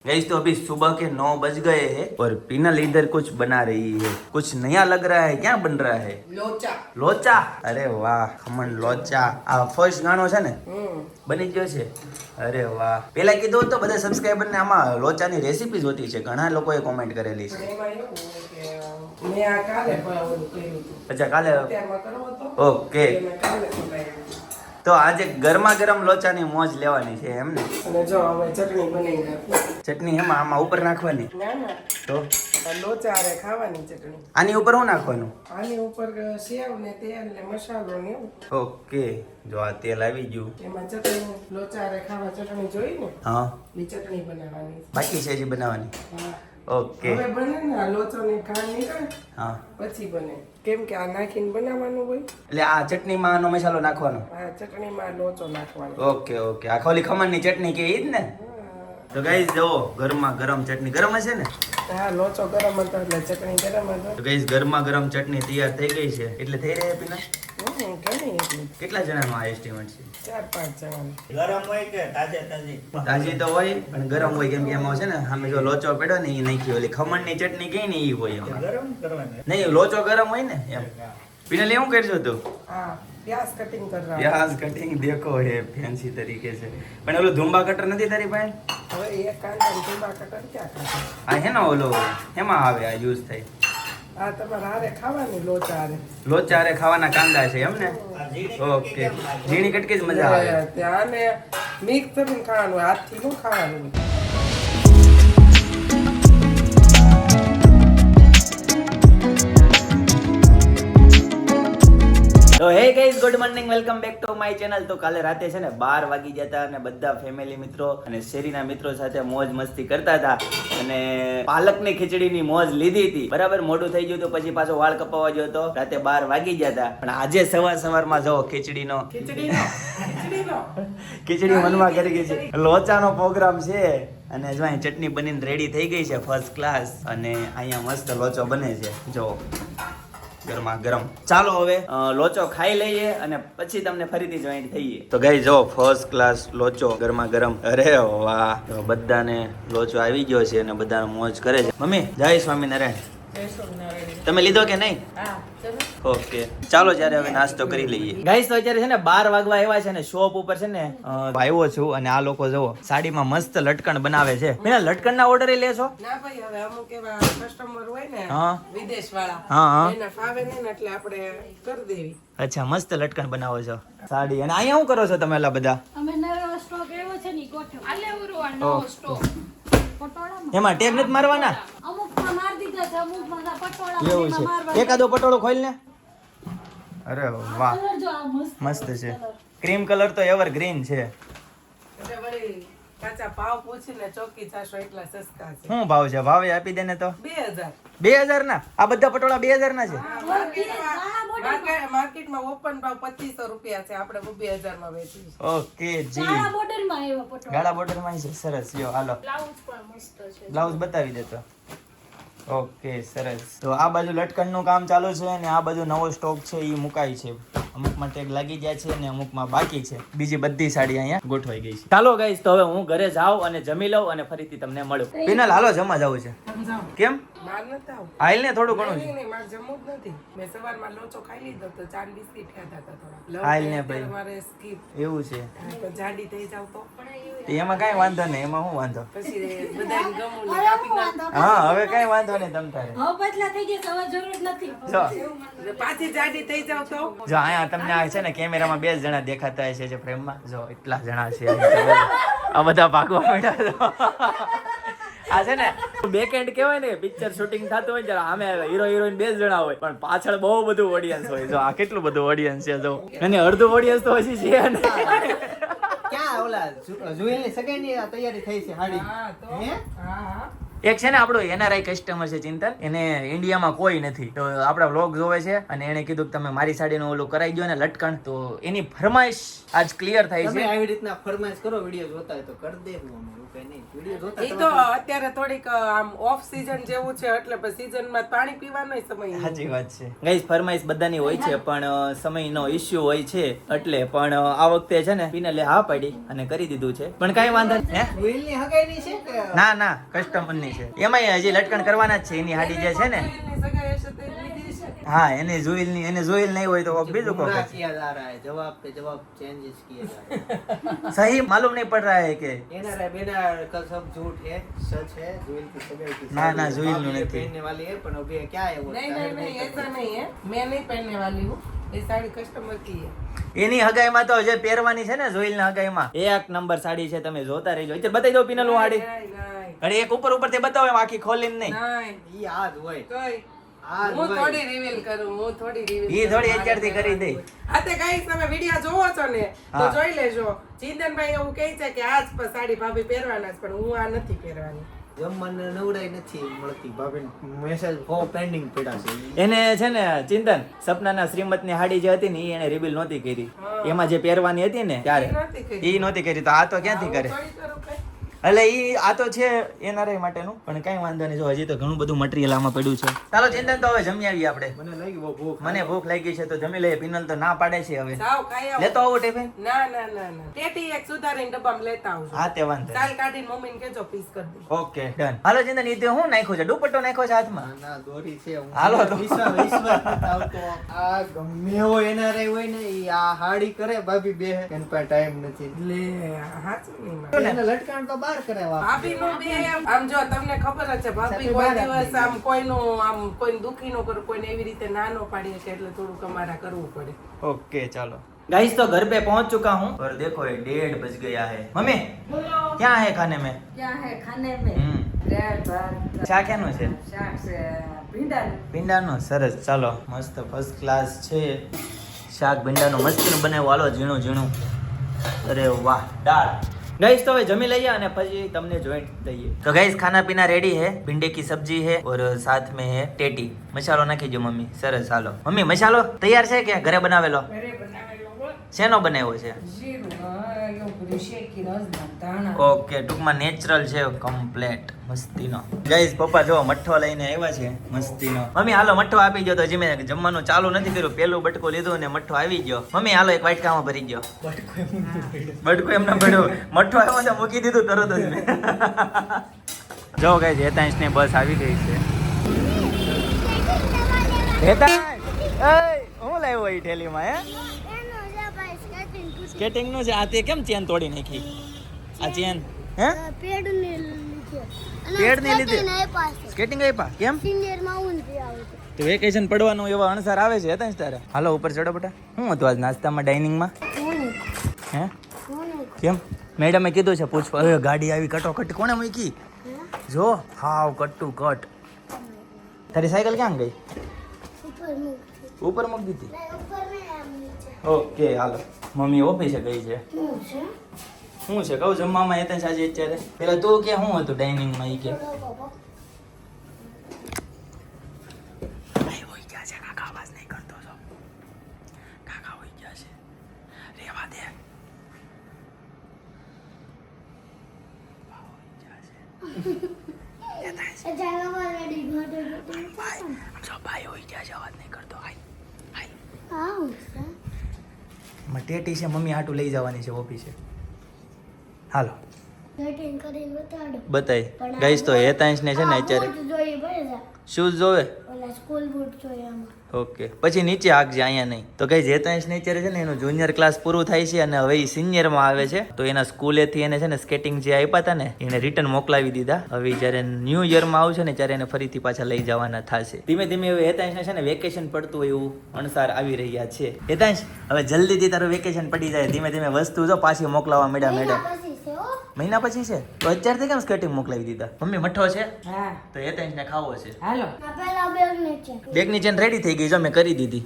Guys तो अभी सुबह के 9 बज गए हैं और पीनल इधर कुछ बना रही है। कुछ नया लग रहा है। क्या बन रहा है? લોચા. લોચા. અરે વાહ, ખમણ લોચા. આ ફર્સ્ટ ગાણો છે ને બની ગયો છે. અરે વાહ, પેલા કીધું તો બધા સબસ્ક્રાઇબર ને આમાં લોચાની રેસીપી જોતી છે. ઘણા લોકોએ કોમેન્ટ કરેલી છે. એમાં એવું કે મેં આ કાલે પણ ઓલું કર્યું હતું. અચ્છા, કાલે. અત્યારમાં કરવો હતો. ઓકે, મેં કાલે બનાવ્યું. તો આજે ગરમા ગરમ લોચાની મોજ લેવાની છે એમ ને? અને જો હવે ચટણી બનાવી નાખી. ચટણી એમાં આમાં ઉપર નાખવાની? ના ના, તો આ લોચા હારે ખાવાની ચટણી. આની ઉપર શું નાખવાનું? આની ઉપર સેવ ને તેલ ને મસાલો ને એવું. ઓકે, જો આ તેલ આવી ગયું. એમાં ચટણી લોચા હારે ખાવા ચટણી જોઈ ને હા, એ ચટણી બનાવવાની. બાકી છે હજી બનાવવાની? હા. ઓકે. હવે બને ને આ લોચોની ખાંડ નીકળે હા, પછી બને. કેમ કે આ નાખીને બનાવવાનું હોય. એટલે આ ચટણીમાં આનો મસાલો નાખવાનો? આ ચટણીમાં લોચો નાખવાનો. ઓકે ઓકે, આ ખોલી ખમણની ચટણી કે ઈ જ ને? તો ગાઈસ જુઓ, ગરમા ગરમ ચટણી. ગરમ હશે ને? હા, લોચો ગરમ હતો એટલે ચટણી ગરમ હતો. તો ગાઈસ ગરમા ગરમ ચટણી તૈયાર થઈ ગઈ છે. એટલે થઈ રહી પીના? ઘણી એટલી કેટલા જણાનો આ એસ્ટિમેટ છે? 4-5 જણાની. ગરમ હોય કે તાજે તાજી? તાજી તો હોય પણ ગરમ હોય, કેમ કે એમાં છે ને સામે જો લોચો પડ્યો ને એ નાખી ઓલી ખમણની ચટણી કઈ ને એ હોય એમાં. ગરમ કરવાની. નહીં, લોચો ગરમ હોય ને એમ. પીનલ એવું કરશું તું? હા, પ્યાજ કટિંગ કરવા. પ્યાજ કટિંગ દેખો હે ફેન્સી તરીકે છે. પણ ઓલું ધુંબા કટર નથી તારી પાસે? હવે એક કાંદા ને ધીમા કટર ક્યાં ખાશે? આ હે ને ઓલો એમાં આવે, આ યુઝ થાય. આ તમારે હારે ખાવાની લોચા હારે. લોચા હારે ખાવાના કાંદા છે એમ ને? ઓકે, ઝીણી કટકી જ મજા આવે. ત્યાં મિક્સ કરીને ખાવાનું, હાથથી નું ખાવાનું. તો hey guys, good morning, welcome back to my channel. તો કાલે રાતે છે ને 12 વાગી જતા અને બધા ફેમિલી મિત્રો અને શેરીના મિત્રો સાથે મોજ મસ્તી કરતા હતા અને પાલકની ખીચડીની મોજ લીધી હતી. બરાબર, મોડું થઈ ગયું તો પછી પાછો વાળ કપાવવા ગયો તો રાતે 12 વાગી જતા. પણ આજે સવારમાં જો ખીચડીનો ખીચડી મનમાં કરી ગઈ છે. લોચાનો પ્રોગ્રામ છે અને જો અહીં ચટણી બનીને રેડી થઈ ગઈ છે ફર્સ્ટ ક્લાસ. અને અહીંયા મસ્ત લોચો બને છે જો ગરમા ગરમ. ચાલો હવે લોચો ખાઈ લઈએ અને પછી તમને ફરીથી જોઈન્ટ થઈએ. તો ગાઈસ જો ફર્સ્ટ ક્લાસ લોચો ગરમા ગરમ. અરે વાહ, તો બધાને લોચો આવી ગયો છે અને બધા મોજ કરે છે. મમ્મી જય સ્વામિનારાયણ. તમે લીધો કે નહીં? ઓકે, ચાલો જ્યારે હવે નાસ્તો કરી લઈએ. ગાઈસ તો અત્યારે છે ને 12 વાગવા આવ્યા છે ને શોપ ઉપર છે ને આવ્યો છું અને આ લોકો જુઓ સાડીમાં મસ્ત લટકણ બનાવે છે. મેં લટકણના ઓર્ડર લેશો? ના ભાઈ, હવે અમુક એવા કસ્ટમર હોય ને હા, વિદેશ વાળા, હા, એને ફાવે નહીં ને એટલે આપણે કરી દેવી. અચ્છા, મસ્ત લટકણ બનાવો છો સાડી. અને અહીંયા શું કરો છો તમે એટલા બધા? અમે નવો સ્ટોક એવો છે ની ગોઠવ આલે ઉરવા નવો સ્ટોક પટોળામાં એમાં ટેગ નથી મારવાના? અમુકમાં માર દીધા છે, અમુકમાં પટોળા એવું છે. એકાદો પટોળો ખોલ ને. અરે વાહ, કલર જો આ મસ્ત મસ્ત છે. ક્રીમ કલર તો એવર ગ્રીન છે. એટલે વળી કાચા ભાવ પૂછીને ચોકી જાશો એટલા સસ્તા છે. શું ભાવ છે? ભાવે આપી દે ને તો. 2000. 2000 ના? આ બધા પટોળા 2000 ના છે? માર્કેટમાં ઓપન ભાવ 2500 રૂપિયા છે, આપણે 2000 માં વેચીએ છીએ. ઓકે જી, કાળા બોર્ડરમાં એવા પટોળા. ગાળા બોર્ડર માં છે. સરસ, લ્યો હાલો બ્લાઉઝ પણ મસ્ત છે. બ્લાઉઝ બતાવી દે તો. ઓકે સરસ. તો આ બાજુ લટકણ નું કામ ચાલુ છે અને આ બાજુ નવો સ્ટોક છે એ મુકાય છે. અમુકમાં ટેગ લાગી ગયા છે અને અમુકમાં બાકી છે. બીજી બધી સાડી અહીંયા ગોઠવાઈ ગઈ છે. ચાલો ગાઈસ, તો હવે હું ઘરે જાઉં અને જમી લઉં અને ફરીથી તમને મળું. પિનલ હાલો જમવા જવું છે. સમજાવો. કેમ? બહાર નથી આવું. આઈલ ને થોડું ઘણું છે. નહીં, મારે જમવું જ નથી. મેં સવારમાં લોચો ખાઈ લીધો તો 4 બિસ્કિટ ખાધા હતા થોડા. આઈલ ને ભાઈ. મારે skip. એવું છે. તો જાડી થઈ જાવ તો તો એમાં કઈ વાંધો નહીં, એમાં શું વાંધો? પછી બધાને ગમું ને કાપી નાખું. હા, હવે કઈ વાંધો નહીં તમ તારે. હવે પતલા થઈ ગયા, હવે જરૂર નથી. જો એટલે પાછી જાડી થઈ જાવ તો જો અહીંયા તમને આ છે ને કેમેરામાં 2 જણા દેખાતા હશે જે ફ્રેમમાં. જો એટલા જણા છે અહીંયા. આ બધા ભાગવા માંડ્યા છે. આ છે ને બેક એન્ડ કહેવાય ને, પિક્ચર શૂટિંગ થતું હોય ત્યારે આમે હીરો હિરોઈન 2 જણા હોય પણ પાછળ બહુ બધું ઓડિયન્સ હોય. જો આ કેટલું બધું ઓડિયન્સ છે જો, અને અડધું ઓડિયન્સ તો હજી છે ને. ક્યાં ઓલા જુએલની સગાઈની તૈયારી થઈ છે હાડી? હા તો હે? હા એક છે ને આપણો NRI કસ્ટમર છે ચિંતન, એને ઇન્ડિયામાં કોઈ નથી તો આપણા વ્લોગ જોવે છે અને એને કીધું કે તમે મારી સાડીનું ઓલું કરાઈ દો ને લટકણ. તો એની ફરમાઈશ આજ ક્લિયર થઈ તમે છે. આવી રીતના ફરમાઈશ કરો, વિડીયો જોતા હોય તો કરી દે. કઈ નહીં વિડીયો જોતા ઈ તો અત્યારે થોડીક આમ ઓફ સીઝન જેવું છે એટલે પછી સીઝનમાં પાણી પીવાનો સમય નહીં. સાચી વાત છે ગાઈસ, ફરમાઈશ બધાની હોય છે પણ સમયનો ઇશ્યુ હોય છે એટલે પણ આ વખતે છે ને પિનલે હા પાડી અને કરી દીધું છે પણ કાંઈ વાંધો નહીં. હે જુએલની હગાઈની છે કે ના ના કસ્ટમરની છે, એમાંય હજી લટકણ કરવાના જ છે એની હાડી જે છે ને. કોઈની સગાઈ હશે તો એ લીધી છે. હા એને જોઈલ નહીં હોય તો કોક બીજું કોક गुमराह હશે. किया जा रहा है जवाब पे जवाब चेंजेस किए जा रहे हैं સહી માલુમ નહીં પડ રહા હે કે एनआरआई बेनर का सब झूठ है सच है जुएल की सगाई की ना, ना, शादी जुएल भाभी नहीं ने थी। पहनने वाली है पर अभी क्या है वो नहीं नहीं नहीं ऐसा नहीं है, मैं नहीं पहनने वाली हूँ, ये साड़ी कस्टमर की है. એની હગાઈમાં તો જે પહેરવાની છે ને જોઈલના હગાઈમાં એક નંબર સાડી છે, તમે જોતા રહેજો. એટલે બતાવી દો પિનલ હાડી. નહીં અરે એક ઉપર તે બતાવો એમ આખી ખોલીને નહીં. નહીં ये आज हुए કઈ आज હું हुए થોડી રિવીલ કરું, હું થોડી રિવીલ ઈ થોડી અત્યારથી કરી દે. હા તે ગાઈસ તમે વિડિયો જોવો છો ને તો હા. જોઈ લેજો. ચિંતનભાઈ એવું કહે છે કે આજ પર સાડી ભાભી પહેરવાના છે પણ હું આ નથી પહેરવાની. જમવાને નવડાઈ નથી મળતી ભાભી મેસેજ ફો પેન્ડિંગ પડ્યા છે એને છે ને ચિંતન સપનાના શ્રીમતની હાડી જે હતી ને ઈ એને રિવીલ નહોતી કરી. હા. એમાં જે પહેરવાની હતી ને ત્યારે ઈ નહોતી કરી. ઈ નહોતી કરી તો આ તો ક્યાંથી કરે? હું થોડી કરું કઈ? એટલે ઈ આ તો છે એનઆરઆઈ માટેનું પણ કઈ વાંધો નહીં. જો હજી તો ઘણું બધું મટીરિયલ આમાં પડ્યું છે. ચાલો ચિંતન તો હવે જમી આવીએ આપણે. મને લાગી બહુ ભૂખ મને ભૂખ લાગી છે તો જમી લઈએ. પિનલ તો ના પાડે છે હવે. જાઓ ખાઈ આવો. લેતો આવો ટિફિન. ના ના ના ના ટેટી એક સુધારીને ડબ્બામાં લેતા આવજો. હા તે વાંધો નહીં. ચાલ કાઢીને મમ્મીને કહેજો પીસ કરી દે. Okay done. હાલો ચિંતન ઈ તે હું નાખ્યું છે? દુપટ્ટો નાખ્યો છે હાથમાં. ના દોરી છે હું હાલો તો. વિશ્વાસ નથી આવતો આ ગમે એવો એનઆરઆઈ હોય ને ઈ આ હાડી કરે ભાભી બે એન પાસે ટાઈમ નથી લે હાચું નહીં મારે. એને લટકાણ તો બહાર કરે ભાભીનું બે આમ જો તમને ખબર જ છે ભાભી કોઈ દિવસ આમ કોઈનું દુખી નો કરે, કોઈને એવી રીતે ના નો પાડીએ કે એટલે થોડુંક અમારા કરવું પડે. ओके चलो गाइस तो घर पे पहुंच चुका हूँ और देखो ये 1:30 बज गया है. मम्मी क्या है खाने में? क्या है खाने में? दाल भात क्या क्या નું છે? શાક છે ભીંડાનું. ભીંડાનું સરસ. ચાલો મસ્ત ફર્સ્ટ ક્લાસ છે શાક ભીંડાનું મસ્તીનું બનાવ્યું. હાલો ઝીણું ઝીણું. અરે વાહ. દાળ गाइस तो जमी लइए અને પછી તમને જોઈન્ટ દઈએ. तो गाइस खाना पीना रेडी है. भिंडी की सब्जी है और साथ में है टेटी. મસાલો નાખી દો મમ્મી. સરસ. હાલો મમ્મી મસાલો તૈયાર છે કે ઘરે બનાવેલો? ઘરે બનાવેલો હોય. શેનો બનાવ્યો છે? જીરું એવું બધું શેકી અજમા ધાણા. ઓકે ટૂંકમાં નેચરલ છે કમ્પ્લેટ મસ્તીનો. ગાઈસ પપ્પા જો મઠ્ઠો લઈને આવ્યા છે મસ્તીનો. મમ્મી હાલો મઠ્ઠો આપી ગયો તો હજી મેં જમવાનું ચાલુ નથી કર્યું. પેલું બટકું લીધું ને મઠ્ઠો આવી ગયો. મમ્મી હાલો એક વાટકામાં ભરી ગયો. બટકું એમને પડ્યો. મઠ્ઠો આવ્યો તો મૂકી દીધું તરત જ મેં. જો ગાઈસ હેતાંશ ની બસ આવી ગઈ છે. હેતાંશ એય હું લાવ્યો એ ઠેલીમાં હે? સ્કેટિંગ નું છે. આ તે કેમ ચેન તોડી નાખી? આ ચેન હે પેડ ની લીધે સ્કેટિંગ આપ્યા કેમ? તો વેકેશન પડવાનું એવા અણસાર આવે છે હતા તારે. હાલો ઉપર ચડો બેટા. શું હતું આજ નાસ્તામાં ડાઇનિંગમાં? હે કેમ? મેડમે કીધું છે પૂછવા. હવે ગાડી આવી કટોકટ કોણે મૂકી? જો હાવ કટ્ટુ કટ. તારી સાયકલ ક્યાં ગઈ? ઉપર મૂકી દીધી. ઓકે હાલો મમ્મી ઓફિસે ગઈ છે. શું છે કહું જમવામાં એ ત્યાં સાજી અત્યારે પેલા તું કે શું હતું ડાઇનિંગમાં? ઈ કે ભાઈ હોઈ ગયા છે. કાકા અવાજ નહીં કરતો છો. કાકા હોઈ ગયા છે. રેવા દે. ભાઈ હોઈ ગયા છે અવાજ નહીં કરતો. ટેટી છે મમ્મી હાટું લઈ જવાની છે ઓફિસે. હાલો બતાય ગાઈસ તો હેતાંશ ને છે ને અત્યારે શૂઝ જોવે. ઓકે પછી નીચે આગજે અહીંયા નહીં. તો ગાઈસ હેતાંશ ને અત્યારે છે ને એનું જુનિયર ક્લાસ પૂરું થાય છે અને હવે એ સિનિયરમાં આવે છે. તો એના સ્કૂલેથી એને છે ને સ્કેટિંગ જે આપ્યા હતા ને એને રિટર્ન મોકલાવી દીધા. હવે જ્યારે ન્યૂ યરમાં આવશે ને ત્યારે એને ફરીથી પાછા લઈ જવાના થશે. ધીમે ધીમે હવે હેતાંશને છે ને વેકેશન પડતું એવું અણસાર આવી રહ્યા છે. હેતાંશ હવે જલ્દીથી તારું વેકેશન પડી જાય. ધીમે ધીમે વસ્તુ જો પાછી મોકલાવા મેડા મહિના પછી છે તો અત્યારથી કેમ સ્કેટિંગ મોકલાવી દીધા? મમ્મી મઠ્ઠો છે હા તો હેતાંશ ને ખાવો છે. હાલો બેગની ચેન રેડી થઈ ગઈ જો મેં કરી દીધી.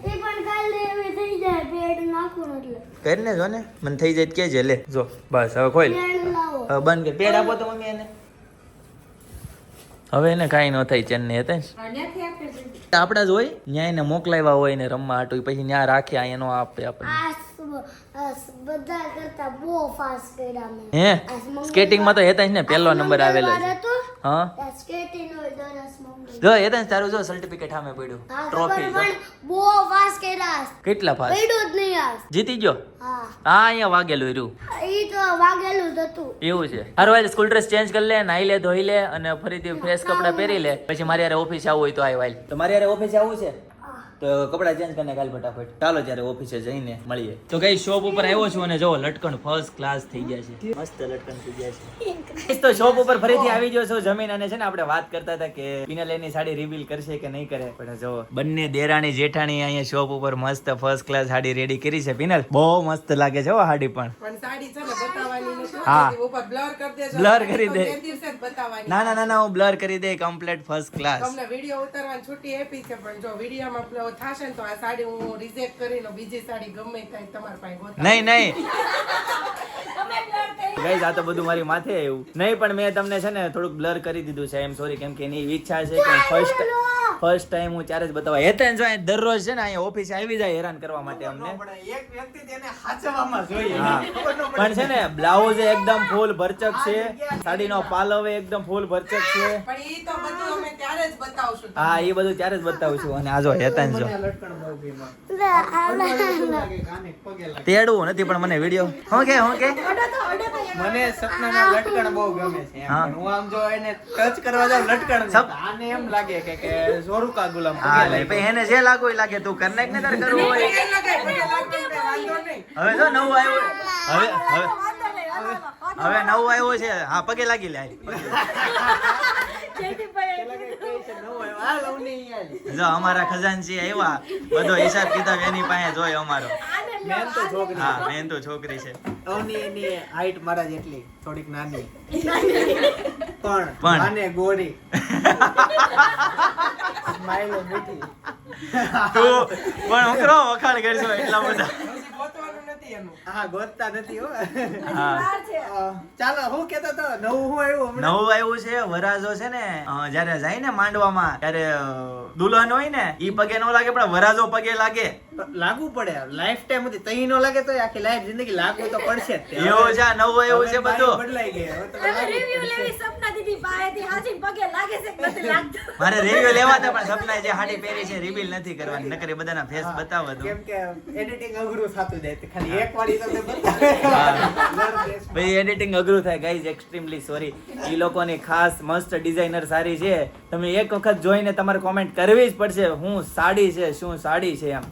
કરીને જો ને મને થઈ જાય કે છે લે જો બસ હવે ખોલ. હવે બંધ કર. પેડ આપો તો મમ્મી એને. હવે એને કાંઈ ન થાય ચેન ને હેતાંશ. ત્યાંથી આપે છે. આપડા જ હોય ન્યાય ને મોકલાવ્યા હોય ને રમવા હાટું પછી ન્યા રાખે અહીંયા નો આપે આપણને. બધા કરતા બહુ ફાસ્ટ કર્યા મેં હે સ્કેટિંગમાં તો હેતાંશ ને પહેલો નંબર આવેલો છે હા સ્કેટિંગ નો દરસ મંગળ જો હેતાંશ તારું જો સર્ટિફિકેટ સામે પડ્યું ટ્રોફી જો બહુ ફાસ્ટ કર્યા કેટલા ફાસ્ટ પડ્યું જ નહીં આજ જીતી ગયો હા હા અહીંયા વાગેલું રહ્યું ઈ તો વાગેલું જ હતું એવું છે હારું હાલ સ્કૂલ ડ્રેસ ચેન્જ કરી લે નાઈ લે ધોઈ લે અને ફરીથી ફ્રેશ કપડાં પહેરી લે પછી મારી યાર ઓફિસે આવવું હોય તો આય વાલ તો મારી યાર ઓફિસે આવવું છે તો કપડાં ચેન્જ કરીને કાલ ફટાફટ ચાલો ત્યારે ઓફિસે જઈને મળીએ તો કઈ શોપ ઉપર આવ્યો છું અને જો લટકણ ફર્સ્ટ ક્લાસ થઈ ગયા છે મસ્ત લટકણ થઈ ગયા છે તો શોપ ઉપર ફરીથી આવી ગયો છો જમીન અને છે ને આપણે વાત કરતા હતા કે પિનલ એની સાડી રિવીલ કરશે કે નહીં કરે પણ જો બંને દેરાણી જેઠાણી અહીંયા શોપ ઉપર મસ્ત ફર્સ્ટ ક્લાસ સાડી રેડી કરી છે પિનલ બહુ મસ્ત લાગે છે હો સાડી પણ સાડી છે ને બતાવવાની નથી હા. ઉપર બ્લર કરી દેજો Blur કરી દે. તો બે દિવસે જ બતાવવાની ના હું બ્લર કરી દે કમ્પ્લીટ ફર્સ્ટ ક્લાસ તમને વિડીયો ઉતારવાની છૂટી આપી છે પણ જો વિડીયોમાં upload થશે ને તો આ સાડી હું રિજેક્ટ કરીને બીજી સાડી ગમે ત્યાં તમારા પાસે ગોતાવી. નહીં ગાઈસ આ તો બધું મારી માથે આવ્યું નહીં પણ મેં તમને છે ને થોડુંક બ્લર કરી દીધું છે એમ સોરી કેમ કે એની ઈચ્છા છે કે ફર્સ્ટ ટાઈમ હું ચારે જ બતાવવા હેતન જો અહીં દરરોજ છે ને અહીંયા ઓફિસે આવી જાય હેરાન કરવા માટે અમને એક વ્યક્તિ તેને હાચવવામાં જોઈએ હા. પણ છે ને બ્લાઉઝ એકદમ ફૂલ ભરચક છે સાડીનો પાલવ એકદમ ફૂલ ભરચક છે પણ ઈ તો બધું અમે ત્યારે જ બતાવશું હા એ બધું ત્યારે જ બતાવું છું અને આ જો હેતન જો લટકણ બહુ ગમ્યું. કાને પગે લાગે. તેડવું નથી પણ મને વિડીયો હું કે મને સપનાના લટકણ બહુ ગમે છે એમ. હા. પણ હું આમ જો એને ટચ કરવા જાઉં લટકણ સપ- આને એમ લાગે કે સોરુકા ગુલામ પગે હા લાગે. ભાઈ એને જે લાગુ એ લાગે તું કરને ને તારે કરવું હોય પગે લગાય, પગે લાગે એટલે વાંધો નહીં. હવે જો નવું આવ્યું હવે નવું આવ્યું છે હા પગે લાગી લે હાલ. આ લવની યાર. જો અમારા ખજાનચી આવ્યા બધો હિસાબ કિતાબ એની પાસે જોય અમારો મેન તો છોકરી હા મેન તો છોકરી છે અવની એની હાઈટ મારા જેટલી થોડીક નાની પણ પણ. આને ગોરી સ્માઈલ મીઠી તું પણ ઉકરો વખાણ કરશો એટલા બધા હજી ગોતવાનું નથી એનું. હા ગોતતા નથી હો હા ચાલો હું કેતો તો નવું હું આવ્યું હમણાં? નવું આવ્યું છે વરાજો છે ને જયારે જાય ને માંડવામાં ત્યારે દુલ્હન હોય ને ઈ પગે નો લાગે પણ વરાજો પગે લાગે લાગુ પડે લાઈફ ટાઈમ હતી તઈ નો લાગે તો આખી લાઈફ જિંદગી લાગુ તો પડશે જ તે. એવું છે આ નવું આવ્યું છે હવે બધું બદલાઈ ગઈ હવે તો લાગુ જ પડશે. મારે રિવ્યુ લેવા હતા પણ સપનાએ જે હાડી પહેરી છે રિવીલ નથી કરવાની નકર એ બધાના ફેસ બતાવવા દઉં કેમ કે એડિટિંગ અઘરું થતું જાય તો ખાલી એક વાર ઈ તમને બતાવે. ભાઈ એડિટિંગ અઘરું થાય ગાઈઝ એક્સ્ટ્રીમલી સોરી ઈ લોકોની ખાસ મસ્ત ડિઝાઇનર સારી છે તમે એક વખત જોઈને તમારે કોમેન્ટ કરવી જ પડશે હું સાડી છે શું સાડી છે એમ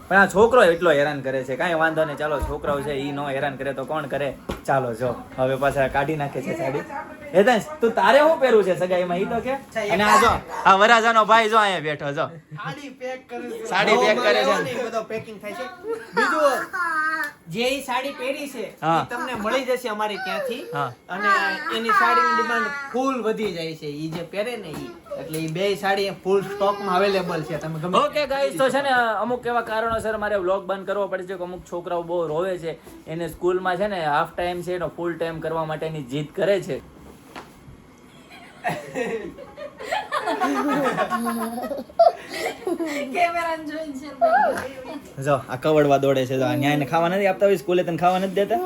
પણ આ છોકરો એટલો હેરાન કરે છે કાંઈ વાંધો નહીં ચાલો છોકરાઓ છે ઈ નો હેરાન કરે તો કોણ કરે ચાલો જો હવે પાછા કાઢી નાખે છે સાડી હેતાંશ તું તારે શું પહેરવું છે સગાઈમાં ઈ તો કે અને આ જો આ વરાજાનો ભાઈ જો અહીંયા બેઠો જો સાડી પેક કરે છે. સાડી પેક કરે છે. નવો બધો પેકિંગ થાય છે બીજું જે ઈ સાડી પહેરી છે હા. ઈ તમને મળી જશે અમારે ત્યાંથી હા. અને એની સાડીની ડિમાન્ડ ફૂલ વધી જાય છે ઈ જે પહેરે ને ઈ એટલે ઈ બે સાડી ફૂલ સ્ટોકમાં અવેલેબલ છે તમે ગમે ઓકે ગાઈસ તો છે ને અમુક એવા કારણોસર મારે વ્લોગ બંધ કરવો પડે છે કે અમુક છોકરાઓ બહુ રોવે છે એને સ્કૂલમાં છે ને હાફ ટાઈમ છે એનો ફૂલ ટાઈમ કરવા માટેની જીદ કરે છે જો આ કવડવા દોડે છે જો આ ન્યાય ને ખાવા નથી આપતા હોય સ્કૂલે તને ખાવા નથી દેતા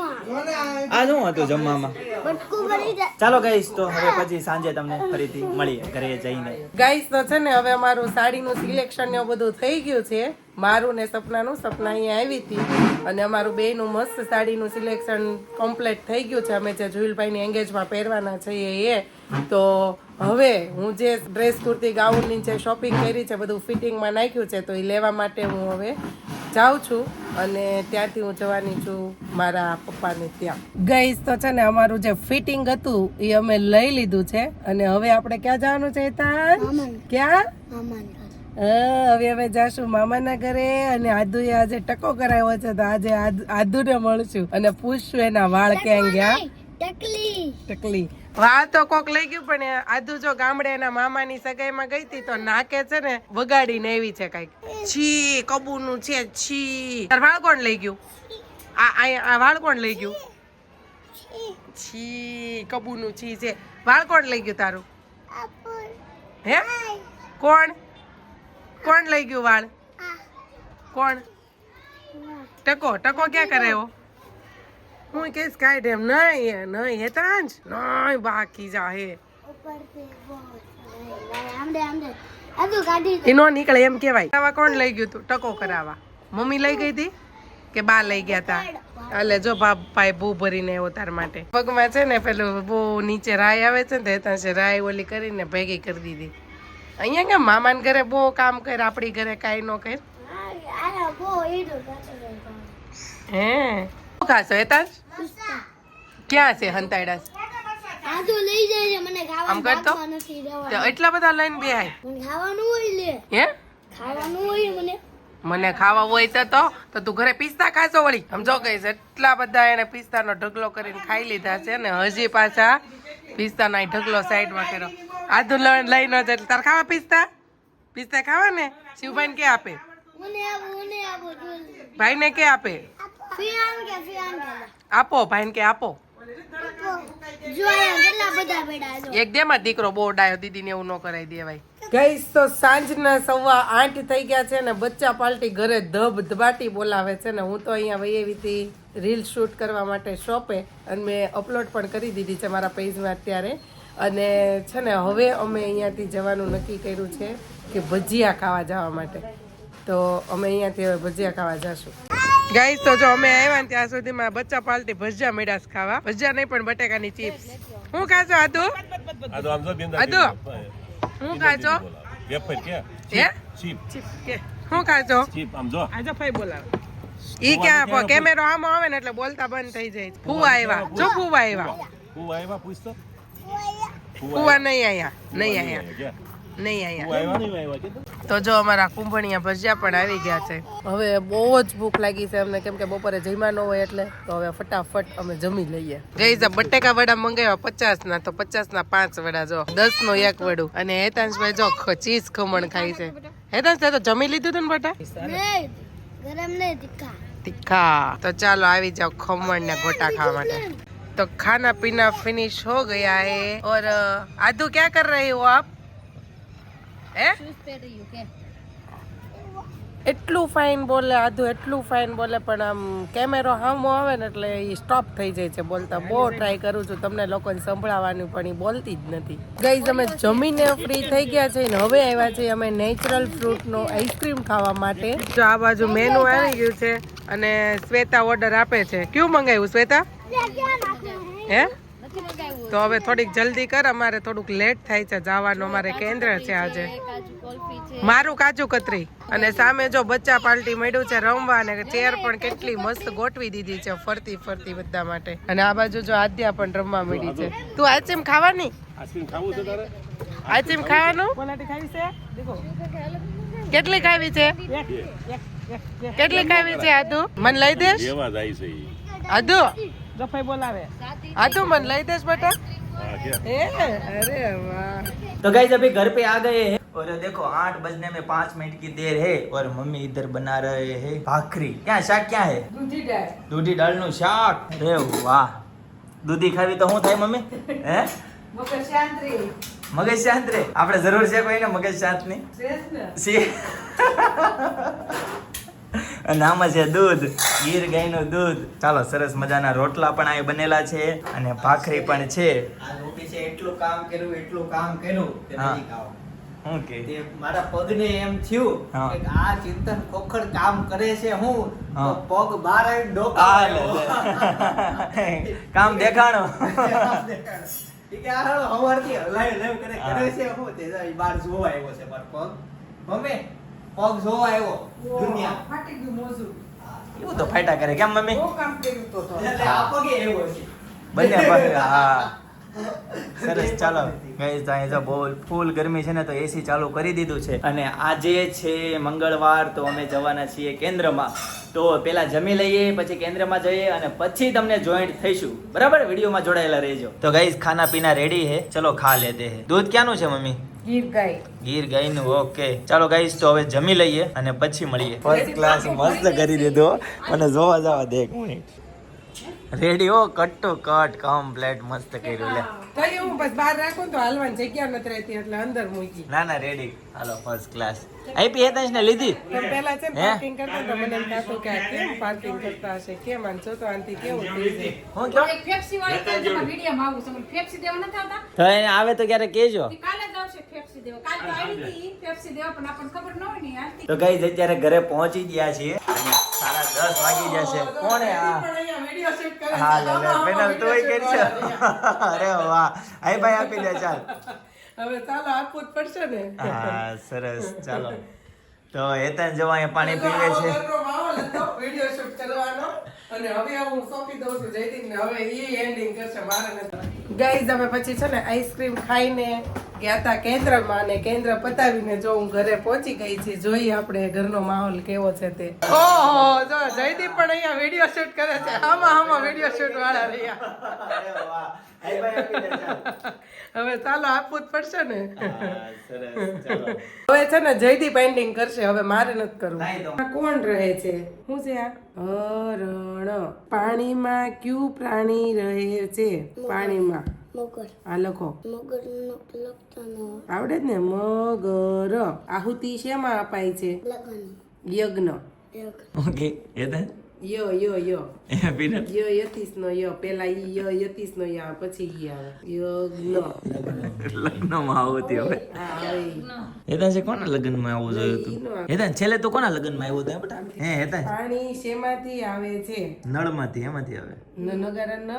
આ શું હતું જમવામાં બટકું ભરી જાય ચાલો ગાઈસ તો હવે પછી સાંજે તમને ફરીથી મળીએ ઘરે જઈને ગાઈસ તો છે ને હવે અમારું સાડીનું સિલેક્શન ને એવું બધું થઈ ગયું છે મારું ને સપના અહીંયા આવી હતી અને અમારું બેયનું મસ્ત સાડીનું સિલેક્શન કમ્પ્લીટ થઈ ગયું છે અમે જે જુઈલભાઈની એંગેજમાં પહેરવાના છીએ એ તો હવે હું જે ડ્રેસ કુર્તી ગાઉનની જે શોપિંગ કરી છે બધું ફિટિંગમાં નાખ્યું છે તો એ લેવા માટે હું હવે જાઉં છું અને ત્યાંથી હું જવાની છું મારા પપ્પાને ત્યાં ગઈસ તો છે ને અમારું જે ફિટિંગ હતું એ અમે લઈ લીધું છે અને હવે આપણે ક્યાં જવાનું છે હેતાંશ? ક્યાં હવે અમે જાશું મામાના ઘરે અને આદુએ આજે ટકો કરાવ્યો છે તો આજે આદુને મળશું અને પૂછશું એના વાળ ક્યાં ગયા ટકલી વાળ તો કોક લઈ ગયું પણ આદુ જો ગામડે એના મામાની સગાઈમાં ગઈ હતી તો નાકે છે ને વગાડીને એવી છે કઈક છી કબૂનું છે છી તાર વાળ કોણ લઈ ગયું આ વાળ કોણ લઈ ગયું છી કબૂનું છી છે વાળ કોણ લઈ ગયું તારું હે કોણ લઈ ગયું વાળ કોણ ટકો ક્યાં કરે હો હું કહીશ કાંઈ ટેમ નહીં હેતાંજ નહીં બાકી જા હે ऊपर से बहुत आमदे अदू गाड़ी એ નો નીકળે એમ કેવાય આવા કોણ લઈ ગયું તું ટકો કરાવવા મમ્મી લઈ ગઈ હતી કે બા લઈ ગયા તા એટલે જો ભાઈ બહુ ભરીને આવ્યો તાર માટે પગમાં છે ને પેલું બહુ નીચે રાય આવે છે ને તો છે રાય ઓલી કરીને ભેગી કરી દીધી અહીંયા કેમ મામાને ઘરે બહુ કામ કર આપણી ઘરે કાંઈ ન કર आया वो इधर હે શું ખાશો હેતાંશ ક્યાં છે હંતાયડા આ તો લઈ જાય છે મને આમ કરતો ખાવાનું નથી તો દેવા એટલા બધા લઈને બેહાય મને ખાવાનું હોય લે હે ખાવાનું હોય મને મને ખાવા હોય તો તું ઘરે પિસ્તા ખાશો વળી સમજો કહીશ એટલા બધા એને પિસ્તાનો ઢગલો કરીને ખાઈ લીધા છે ને હજી પાછા પિસ્તાનો ઢગલો સાઈડમાં કર્યો આધુ લઈ ન જાય તાર ખાવા પિસ્તા ખાવા ને શિવભાઈ કે આપે મને આપો ભાઈને કે આપે ફિયાન કે આપો ભાઈને કે આપો જો આયા કેટલા બધા બેડા જો એક દેમાં દીકરો બહુ ડાયો દીદીને એવું ન કરાવી દેવાય ગઈસ તો સાંજના 8:15 થઈ ગયા છે ને બચ્ચા પાર્ટી ઘરે ધબાટી બોલાવે છે ને હું તો અહીંયા વહી આવી હતી રીલ શૂટ કરવા માટે શોપે અને મેં અપલોડ પણ કરી દીધી છે મારા પેજમાં અત્યારે અને છે ને હવે અમે અહીંયાથી જવાનું નક્કી કર્યું છે કે ભજીયા ખાવા જવા માટે તો અમે અહીંયાથી હવે ભજીયા ખાવા જશું ગાઈસ તો જો અમે આવ્યા ને ત્યાં સુધીમાં બચ્ચા પાર્ટી ભજીયા મેળાસ ખાવા ભજીયા નહીં પણ બટેકાની ચિપ્સ હું ખાશો આદુ હું ખાશો હે ચિપ કે હું ખાશો આજો ફાઈ બોલાવે ઈ ક્યાં કેમેરો આમ આવે ને એટલે બોલતા બંધ થઈ જાય ફુવા આવ્યા જો ફુવા આવ્યા ફુવા નહીં આયા તો જો અમારા કુંભણિયા ભજીયા પણ આવી ગયા છે હવે બહુ જ ભૂખ લાગી છે અમને કેમ કે બપોરે જમ્યા ન હોય એટલે તો હવે ફટાફટ અમે જમી લઈએ ગઈ બટેકા વડા મંગાવ્યા 50 ના તો 50 ના 5 વડા જો 10 નો એક વડું અને હેતાંશભાઈ જો ચીઝ ખમણ ખાય છે હેતાંશ તે તો જમી લીધું તું ને બટા નહીં ગરમ નહીં તીખા તો ચાલો આવી જાઓ ખમણ ને ગોટા ખાવા માટે तो खाना पीना फिनिश हो गया है और आदू क्या कर रही हो आप એટલું ફાઇન બોલે આદુ એટલું ફાઇન બોલે પણ આમ કેમેરો સામો આવે ને એટલે એ સ્ટોપ થઈ જાય છે બોલતા બહુ ટ્રાય કરું છું તમને લોકોને સંભળાવવાનું પણ એ બોલતી જ નથી ગાઈઝ અમે જમીને ફ્રી થઈ ગયા છે ને હવે આવ્યા છે અમે નેચરલ ફ્રૂટનો આઈસ્ક્રીમ ખાવા માટે જો આ બાજુ મેનુ આવી ગયું છે અને શ્વેતા ઓર્ડર આપે છે ક્યું મંગાવ્યું શ્વેતા હે તો હવે થોડીક જલ્દી કર અમારે થોડુંક લેટ થાય છે જવાનું અમારે કેન્દ્ર છે આજે મારું કાજુ કતરી અને સામે જો બચ્ચા પાર્ટી મળ્યું છે રમવા અને ચેર પણ કેટલી મસ્ત ગોઠવી દીધી છે ફરતી ફરતી બધા માટે અને આ બાજુ જો આદ્યા પણ રમવા મળી છે તું આઈસ્ક્રીમ ખાવાની આઈસ્ક્રીમ ખાવાનું કેટલી ખાવી છે કેટલી ખાવી છે આદુ મને લઈ દેશ આદુ आदू मन लई देश बेटा अरे वाह तो गाइस अभी घर पे आ गए हैं और देखो 8 बजने में 5 मिनट की देर है और मम्मी इधर बना रहे हैं भाखरी क्या शाक क्या है दूधी दाल નું શાક अरे वाह दूधी ખાવી તો શું થાય મમ્મી હે મગજ શાંત રે આપણે જરૂર છે કોઈને મગજ શાંત ની અને આમાં છે દૂધ ગીર ગાયનું દૂધ ચાલો સરસ મજાના રોટલા પણ અહીં બનેલા છે અને ભાખરી પણ છે આ રોટી છે એટલું કામ કર્યું તે નથી ખાવા હું કે તે મારા પગને એમ થયું હા. કે આ ચિંતન ખોખર કામ કરે છે હું તો હા. પગ બહાર આવી આ ડોકા લે. કામ દેખાણો ઈ કે આ હાલો હવારથી હલાય કરે છે હું તે જાય બહાર જોવા આવ્યો છે મારો પગ મમ્મી પગ જોવા આવ્યો દુનિયા એવું તો ફાયટા કરે કેમ મમ્મી એટલે આ પગે આવ્યો છે બંને પાસે હા સરસ ચાલો ગાઈસ અહીં જો બહુ ફૂલ ગરમી છે ને તો એસી ચાલુ કરી દીધું છે અને આજે છે મંગળવાર તો અમે જવાના છીએ કેન્દ્રમાં તો પેલા જમી લઈએ પછી કેન્દ્રમાં જઈએ અને પછી તમને જોઈન્ટ થઈશું બરાબર વિડીયોમાં જોડાયેલા રહેજો તો ગાઈસ ખાના પીના રેડી है ચલો ખા લેતે हैं दूध ક્યાંનું છે મમ્મી ગીર ગાયનું ઓકે ચાલો ગાઈસ તો હવે જમી લઈએ અને પછી મળીએ ફર્સ્ટ ક્લાસ મસ્ત કરી દીધો મને જોવા જવા દે એક મિનિટ રેડી હો, કટ ટુ કટ કમ્પ્લેટ મસ્ત કર્યું લે. તો હું બસ બહાર રાખું ને તો હાલવાની જગ્યા નથી રહેતી એટલે અંદર મૂકી. ના ના રેડી, હાલો ફર્સ્ટ ક્લાસ. આપી હેતાંશ ને લીધી. તો પેલા છે ને હે? પાર્કિંગ કરતા તો મને એમ થતું કે આ કેમ પાર્કિંગ કરતા હશે, કેમ આમ જો તો આનથી કેવું થઈ જાય. હું કહો એક ફેફસી વાળી તો તમારા વિડીયોમાં આવું છે. મને ફેફસી દેવા નથી આવતા. તો એને આવે તો ક્યારે કહેજો. ઈ કાલે જ આવશે ફેફસી દેવા. કાલ તો આવી હતી ફેફસી દેવા પણ આપણને ખબર ન હોય ને હાલતી. તો ગાઈઝ અત્યારે ઘરે પહોંચી ગયા છીએ અને 10:30 વાગી જશે. કોણે આ પણ અહીંયા વિડીયો શૂટ કરે છે. હા લે લે આમાં પેનલ તોય video કરશે. shoot વાળા. અરે વાહ, આઈ ભાઈ આપી દે ચાલ. હવે ચાલો આપવું જ પડશે ને. હા સરસ, ચાલો. તો હેતાન જો અહીંયા પાણી પીવે છે. ઘરનો માહોલ હતો વિડીયો શૂટ કરવાનો અને હવે હું સોંપી દઉં છું જયદીપને. હવે ઈ એન્ડિંગ કરશે, મારે નથી. ગાઈઝ અમે પછી છે ને આઈસ્ક્રીમ ખાઈને ગયા હતા કેન્દ્રમાં અને કેન્દ્ર પતાવીને જો હું ઘરે પહોંચી ગઈ છે. જોઈએ આપણે ઘરનો માહોલ કેવો છે તે. ઓહો જો જયદીપ પણ અહીંયા વિડીયો શૂટ કરે છે. આમાં વિડીયો શૂટ વાળા રહ્યા. અરે વાહ, આઈ ભાઈ આપી દે ચાલ. હવે ચાલો આપવું જ પડશે ને. હા, સરસ, ચાલો. હવે છે ને જયદીપ એન્ડિંગ કરશે, હવે મારે નથી કરવું. નહીં તો. આ કોણ રહે છે? શું છે આ? હરણ. પાણીમાં કયું પ્રાણી રહે છે? પાણીમાં મગર આ લખો. મગર નો લખતા નો આવડે જ ને? મગર. આહુતિ શેમાં અપાય છે? લગન યજ્ઞ. એક ઓકે હેતાન યો યો યો એ પીને યો યતીશ નો યો. પેલા ઈ યો યતીશ નો યો આવે, પછી ઈ આવે યજ્ઞ. લગ્નમાં આવતી હવે. હા આવે. હેતાન છે કોના લગ્નમાં આવું જોયું હતું? હેતાન છેલ્લે તો કોના લગ્નમાં આવ્યું હતું બેટા? હે હેતાન પાણી શેમાંથી આવે છે? નળમાંથી, એમાંથી આવે. નગારા ન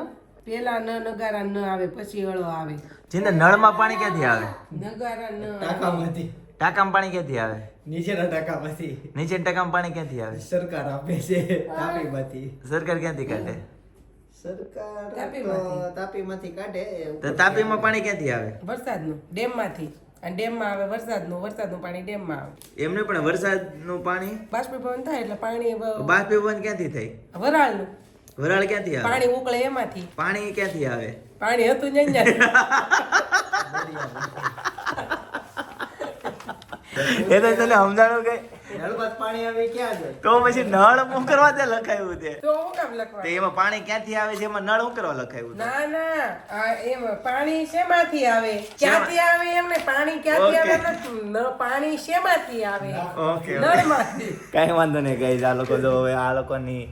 પેલા નગારા ન આવે, પછી અળો આવે. જીંદા નળમાં પાણી ક્યાંથી આવે? નગારા ન આવે. ટાંકામાંથી ટાંકામાં પાણી ક્યાંથી આવે? નીચેના ટાંકામાંથી નીચે ટાંકામાં પાણી ક્યાંથી આવે? સરકાર આપે છે તાપીમાંથી. સરકાર ક્યાંથી કાઢે? સરકાર તાપીમાંથી. તાપીમાંથી કાઢે. તો તાપીમાં પાણી ક્યાંથી આવે? વરસાદનું ડેમમાંથી. અને ડેમમાં આવે વરસાદનું પાણી ડેમમાં આવે. એમને પણ વરસાદનું પાણી બાષ્પીભવન થાય એટલે પાણી બાષ્પીભવન ક્યાંથી થાય? વરાળનું વરાળ ક્યાંથી આવે? પાણી ઉકળે એમાંથી. પાણી ક્યાંથી આવે? પાણી હતું ને અહીંયા. એ તો તને સમજાણું કે નળમાં પાણી આવે ક્યાં જાય? તો પછી નળ હું કરવા તે લખાયું છે? તો હું કામ લખવા? તો એમાં પાણી ક્યાંથી આવે છે? એમાં નળ હું કરવા લખાયું છે? ના ના આ એમ પાણી શેમાંથી આવે? ક્યાંથી આવે એમને પાણી ક્યાંથી આવે નથી. પાણી શેમાંથી આવે? ઓકે નળમાંથી. કઈ વાંધો નહીં ગાઈઝ. આ લોકો જો હવે આ લોકોની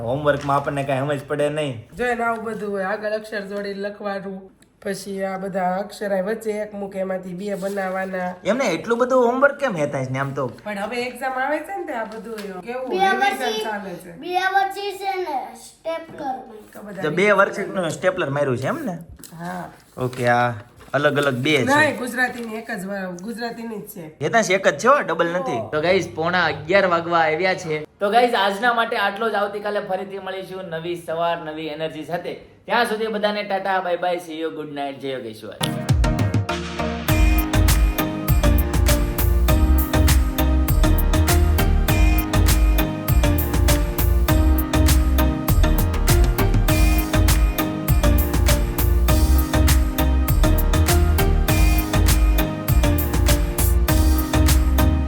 હોમવર્કમાં આપણને કઈ સમજ પડે નહીં. જો એને આવું બધું હોય, આગળ અક્ષર જોડી લખવાનું, પછી આ બધા અક્ષર વચ્ચે એક મૂકે એમાંથી બે બનાવવાના. એમને એટલું બધું હોમવર્ક કેમ હેતા છે ને? આમ તો પણ હવે એક્ઝામ આવે છે ને તે આ બધું કેવું બે revision ચાલે છે. બે વર્ષી છે ને સ્ટેપલર તો તો બધા 2 વર્ષનું સ્ટેપલર માર્યું છે એમ ને? હા ઓકે, આ અલગ અલગ 2 છે. નહીં ગુજરાતીની એક જ ગુજરાતીની જ છે. હેતાંશ એક જ છે હો, ડબલ નથી. તો ગાઈઝ 11:15 વાગવા આવ્યા છે. તો ગાઈઝ આજના માટે આટલો જ. આવતીકાલે ફરીથી મળીશું નવી સવાર નવી એનર્જી સાથે. ત્યાં સુધી બધાને Tata bye bye, C you, good night, જય યોગેશ્વર.